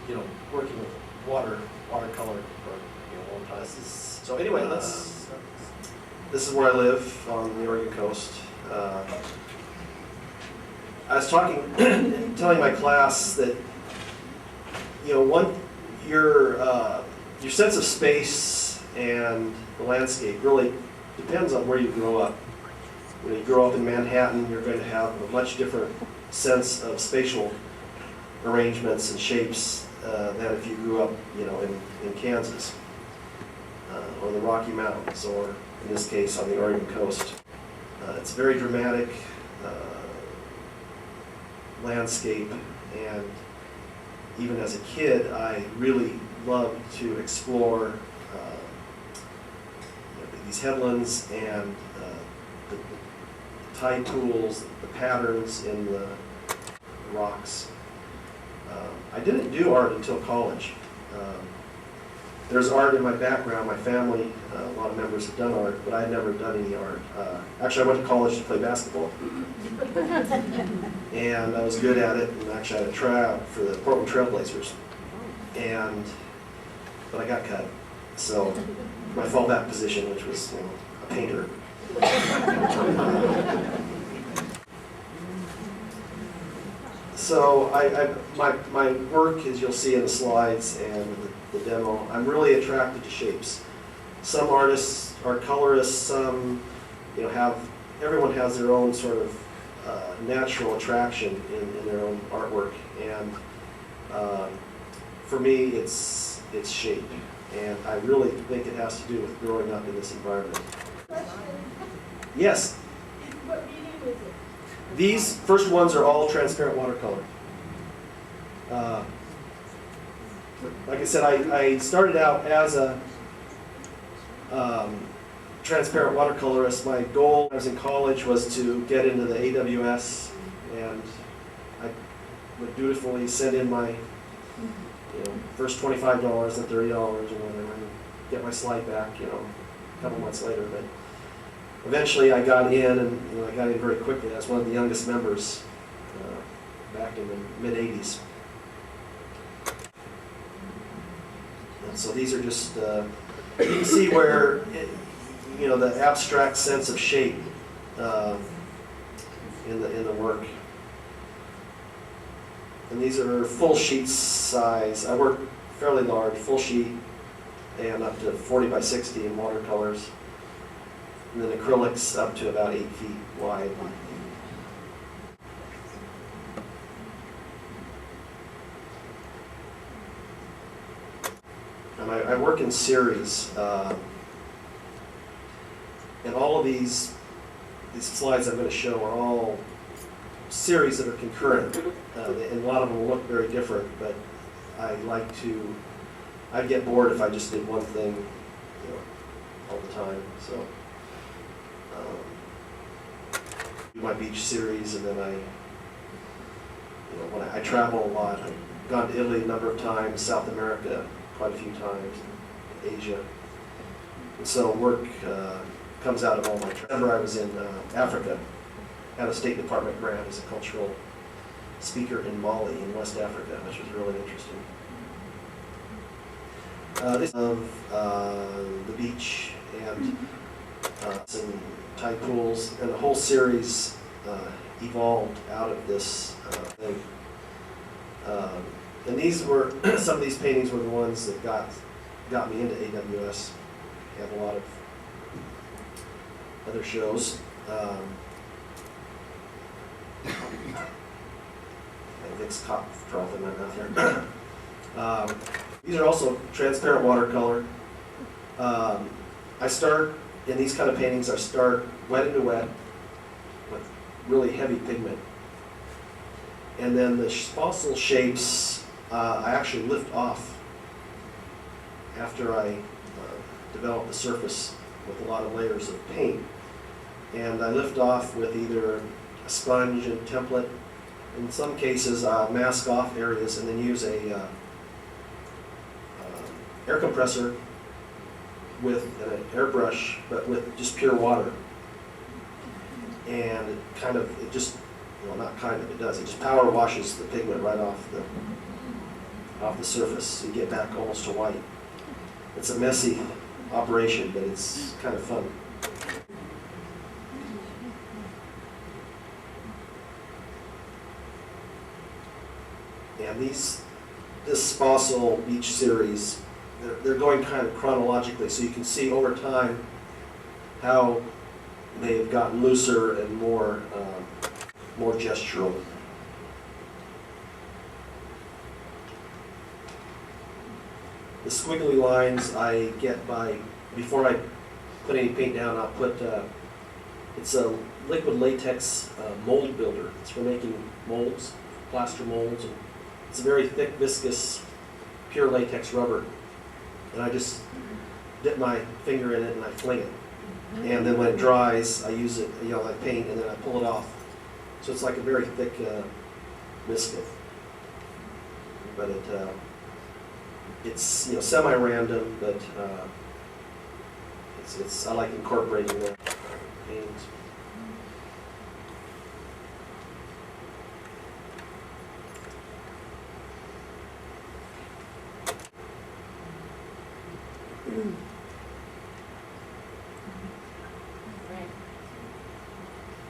working with watercolor for a long time. So anyway, this is where I live on the Oregon coast. I was telling my class that your sense of space and the landscape really depends on where you grow up. When you grow up in Manhattan, you're going to have a much different sense of spatial arrangements and shapes than if you grew up, in Kansas or the Rocky Mountains, or in this case on the Oregon coast. It's very dramatic landscape, and even as a kid, I really loved to explore these headlands and the tide pools, the patterns in the rocks. I didn't do art until college. There's art in my background. My family, a lot of members have done art, but I had never done any art. Actually, I went to college to play basketball. And I was good at it, and actually I had a tryout for the Portland Trail Blazers. But I got cut. So my fallback position, which was a painter. So my work, as you'll see in the slides and the demo, I'm really attracted to shapes. Some artists are colorists, some everyone has their own sort of natural attraction in their own artwork, and for me it's shape, and I really think it has to do with growing up in this environment. Yes? What medium is it? These first ones are all transparent watercolor. Like I said, I started out as a transparent watercolorist. My goal when I was in college was to get into the AWS, and I would dutifully send in my first $25 and $30 or whatever, and get my slide back a couple months later. But eventually I got in, and I got in very quickly. I was one of the youngest members back in the mid-'80s. And so these are just, you can see where, the abstract sense of shape in the work. And these are full sheet size. I work fairly large, full sheet, and up to 40 by 60 in watercolors. And then acrylics up to about 8 feet wide. And I work in series. And all of these slides I'm going to show are all series that are concurrent. And a lot of them will look very different, but I'd get bored if I just did one thing all the time. So do my beach series, and then when I travel a lot. I've gone to Italy a number of times, South America quite a few times, Asia. And so work comes out of all my travels. I was in Africa, had a State Department grant as a cultural speaker in Mali in West Africa, which was really interesting. This of the beach and some tide pools, and the whole series evolved out of this thing. And these were some of these paintings were the ones that got me into AWS. We have a lot of other shows. Vic's cough trough in my mouth here. These are also transparent watercolor. I start in these kind of paintings. I start wet into wet with really heavy pigment, and then the fossil shapes I actually lift off after I develop the surface with a lot of layers of paint, and I lift off with either a sponge and template. In some cases, I'll mask off areas and then use a air compressor with an airbrush, but with just pure water. And it just, well, not kind of, it does. It just power washes the pigment right off off the surface, so you get back almost to white. It's a messy operation, but it's kind of fun. And this Fossil Beach series, they're going kind of chronologically, so you can see over time how they've gotten looser and more gestural. The squiggly lines I get before I put any paint down, I'll put, it's a liquid latex mold builder. It's for making molds, plaster molds. And it's a very thick, viscous, pure latex rubber. And I just dip my finger in it and I fling it. And then when it dries, I use it, I paint and then I pull it off. So it's like a very thick biscuit. But it's semi-random, but I like incorporating the paintings.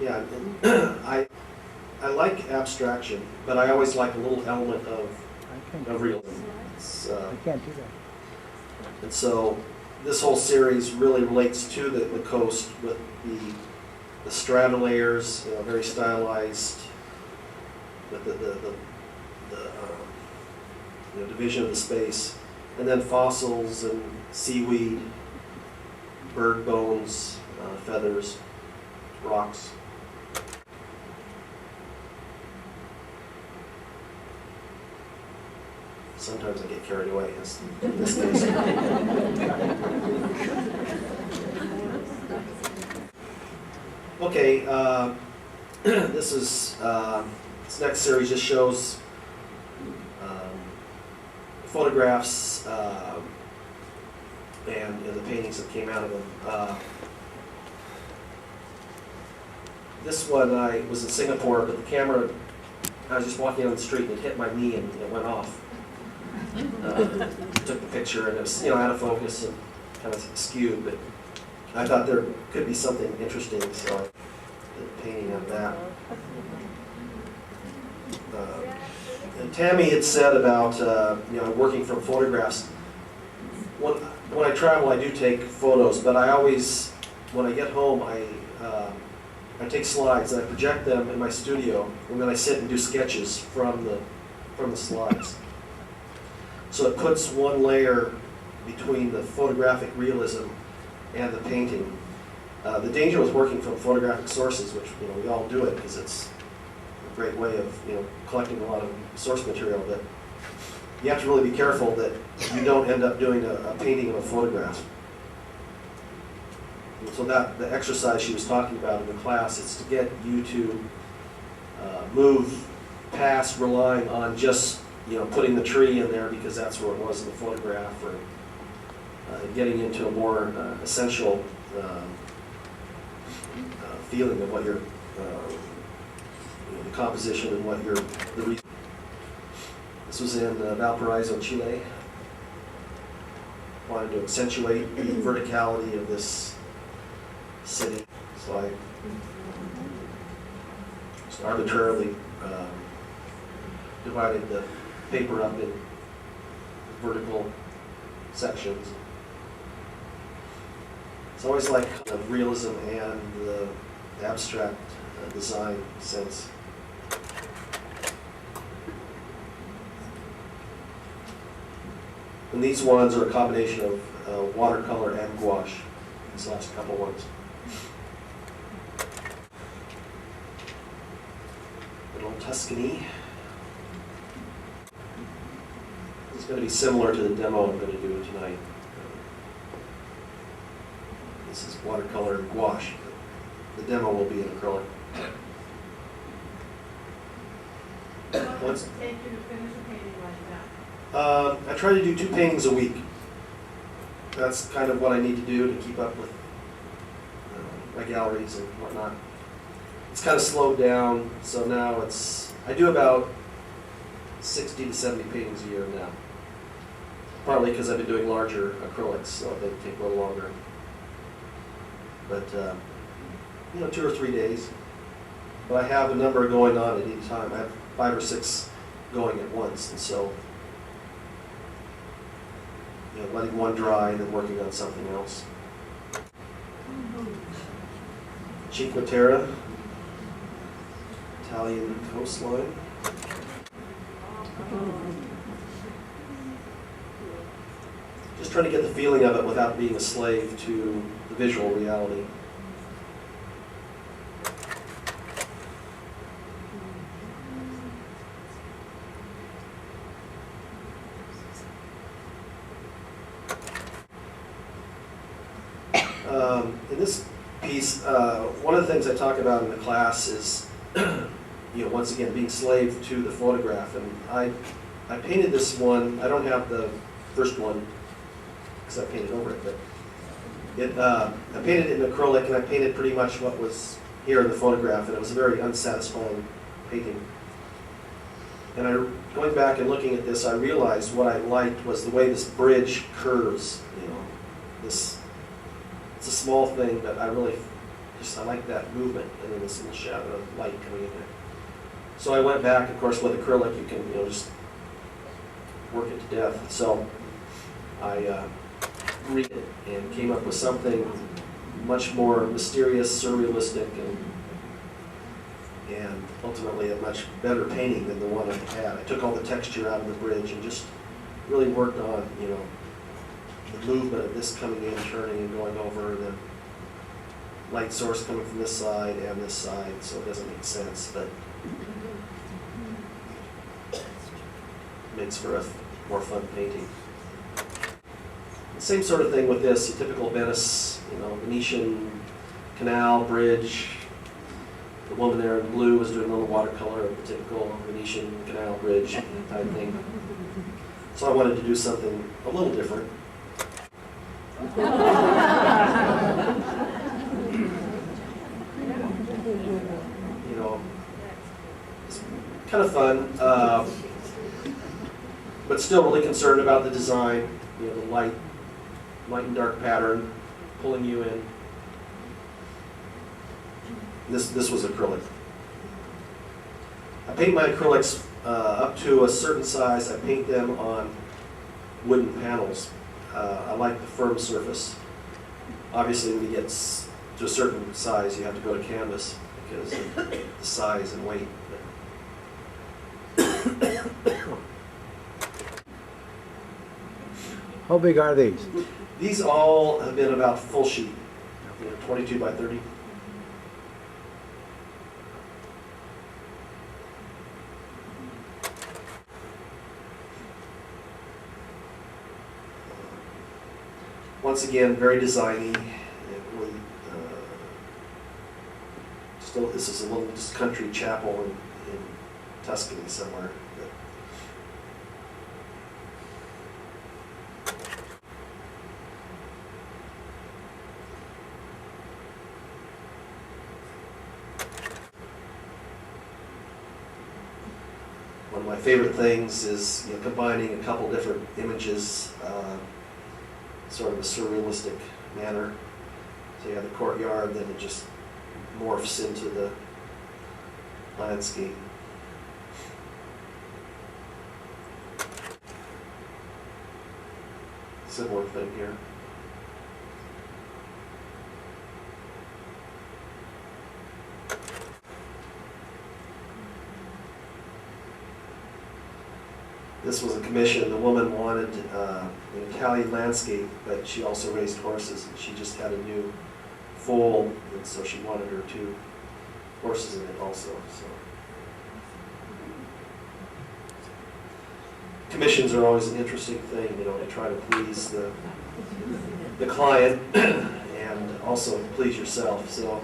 Yeah, and I like abstraction, but I always like a little element of realism. I can't do that. And so this whole series really relates to the coast with the strata layers, very stylized, with the division of the space, and then fossils and seaweed, bird bones, feathers, rocks. Sometimes I get carried away, as in this case. Okay, this next series just shows photographs and the paintings that came out of them. This one, I was in Singapore, but the camera, I was just walking down the street and it hit my knee and it went off. Took the picture and it was out of focus and kind of skewed, but I thought there could be something interesting, so I did a painting of that. And Tammy had said about working from photographs. When I travel, I do take photos, but I always, when I get home, I take slides and I project them in my studio, and then I sit and do sketches from the slides. So it puts one layer between the photographic realism and the painting. The danger with working from photographic sources, which we all do it because it's a great way of collecting a lot of source material, but you have to really be careful that you don't end up doing a painting of a photograph. And so the exercise she was talking about in the class is to get you to move past relying on just putting the tree in there because that's where it was in the photograph, or getting into a more essential feeling of what your the composition and what the reason. This was in Valparaiso, Chile. Wanted to accentuate the verticality of this city, so I just arbitrarily divided the paper up in vertical sections. It's always like realism and the abstract design sense. And these ones are a combination of watercolor and gouache, these last couple ones. Little Tuscany. It's going to be similar to the demo I'm going to do tonight. This is watercolor and gouache. The demo will be in acrylic. What does it take you to finish a painting like that? I try to do 2 paintings a week. That's kind of what I need to do to keep up with my galleries and whatnot. It's kind of slowed down, so now I do about 60 to 70 paintings a year now. Partly because I've been doing larger acrylics, so they take a little longer. But, 2 or 3 days. But I have a number going on at any time. I have 5 or 6 going at once, and so, letting one dry and then working on something else. Cinque Terre, Italian coastline. Just trying to get the feeling of it without being a slave to the visual reality. In this piece, one of the things I talk about in the class is, once again, being slave to the photograph. And I painted this one. I don't have the first one because I painted over it, but I painted it in acrylic, and I painted pretty much what was here in the photograph, and it was a very unsatisfying painting. And going back and looking at this, I realized what I liked was the way this bridge curves. It's a small thing, but I really I like that movement, and then this little shadow of light coming in there. So I went back, of course, with acrylic, you can just work it to death. So I read it and came up with something much more mysterious, surrealistic, and ultimately a much better painting than the one I had. I took all the texture out of the bridge and just really worked on, the movement of this coming in, turning and going over, and then light source coming from this side and this side, so it doesn't make sense, but makes for a more fun painting. The same sort of thing with this, your typical Venice, Venetian canal, bridge. The woman there in blue was doing a little watercolor of the typical Venetian canal bridge type thing. So I wanted to do something a little different. It's kind of fun, but still really concerned about the design, the light and dark pattern, pulling you in. This was acrylic. I paint my acrylics up to a certain size. I paint them on wooden panels. I like the firm surface. Obviously, when you get to a certain size, you have to go to canvas because of the size and weight. How big are these? These all have been about full sheet, 22 by 30. Once again, very designy. Really, this is a little just country chapel in Tuscany somewhere. One of my favorite things is combining a couple different images, sort of a surrealistic manner. So you have the courtyard, then it just morphs into the landscape. Similar thing here. This was a commission. The woman wanted an Italian landscape, but she also raised horses, and she just had a new foal, and so she wanted her 2 horses in it also. So commissions are always an interesting thing, to try to please the client and also please yourself. So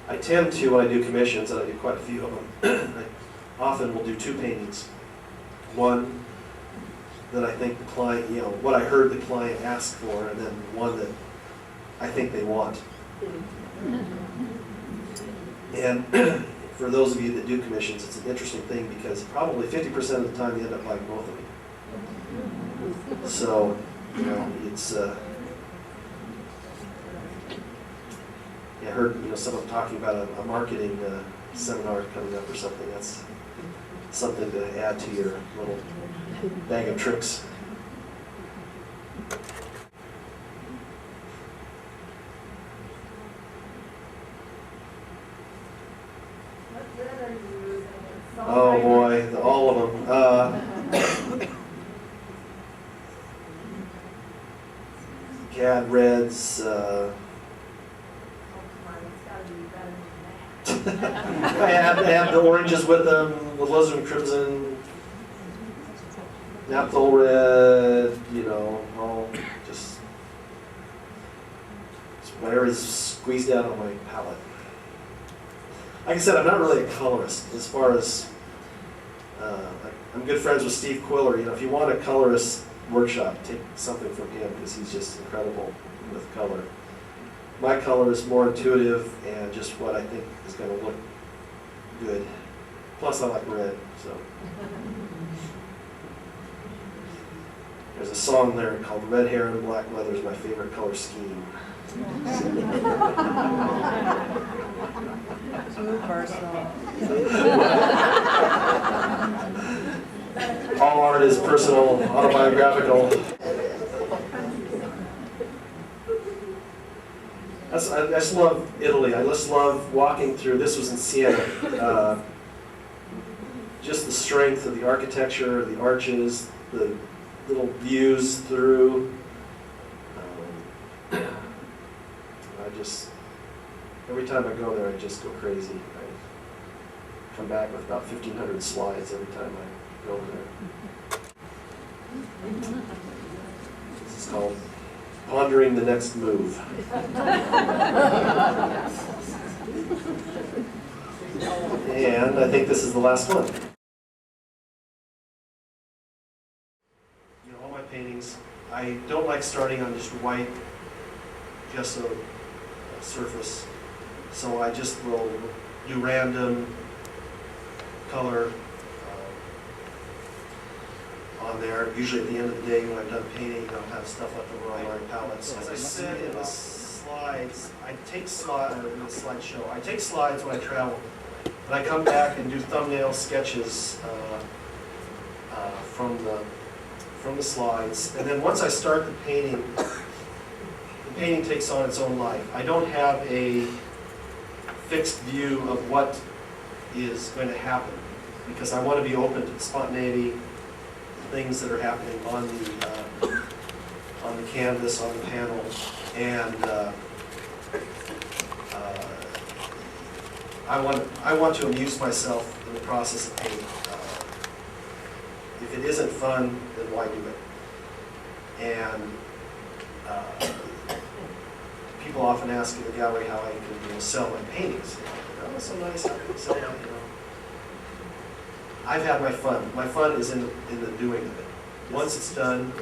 I tend to, when I do commissions, and I do quite a few of them, I often will do 2 paintings. One that I think the client, what I heard the client ask for, and then one that I think they want. And for those of you that do commissions, it's an interesting thing because probably 50% of the time you end up buying both of them. So, you know, it's, I heard, you know, someone talking about a marketing seminar coming up or something. That's something to add to your little bag of tricks. What red are you using? It's so Oh bright. boy, all of them. Cad reds. Oh, come on, it's gotta be better than that. I had the oranges with them, the alizarin crimson, naphthol red, you know, all just whatever is squeezed out on my palette. Like I said, I'm not really a colorist as far as, I'm good friends with Steve Quiller. You know, if you want a colorist workshop, take something from him because he's just incredible with color. My color is more intuitive and just what I think is going to look good. Plus I like red, so. There's a song there called Red Hair and Black Leather is my favorite color scheme. Too personal. All art is personal, autobiographical. I just love Italy. I just love walking through. This was in Siena. Just the strength of the architecture, the arches, the little views through. Every time I go there, I just go crazy. I come back with about 1,500 slides every time I go over there. This is called Pondering the Next Move. And I think this is the last one. You know, all my paintings, I don't like starting on just white gesso surface. So I just will do random color on there. Usually at the end of the day when I'm done painting, I'll have stuff left over on my palettes. As I said in the slides, I take slides, in the slideshow, I take slides when I travel. And I come back and do thumbnail sketches from the slides. And then once I start the painting takes on its own life. I don't have a fixed view of what is going to happen because I want to be open to spontaneity, things that are happening on the canvas, on the panel, and I want to amuse myself in the process of painting. If it isn't fun, then why do it? And people often ask in the gallery how I can, sell my paintings. Oh, that's so nice. How can you sell them? I've had my fun. My fun is in the doing of it. Once it's done,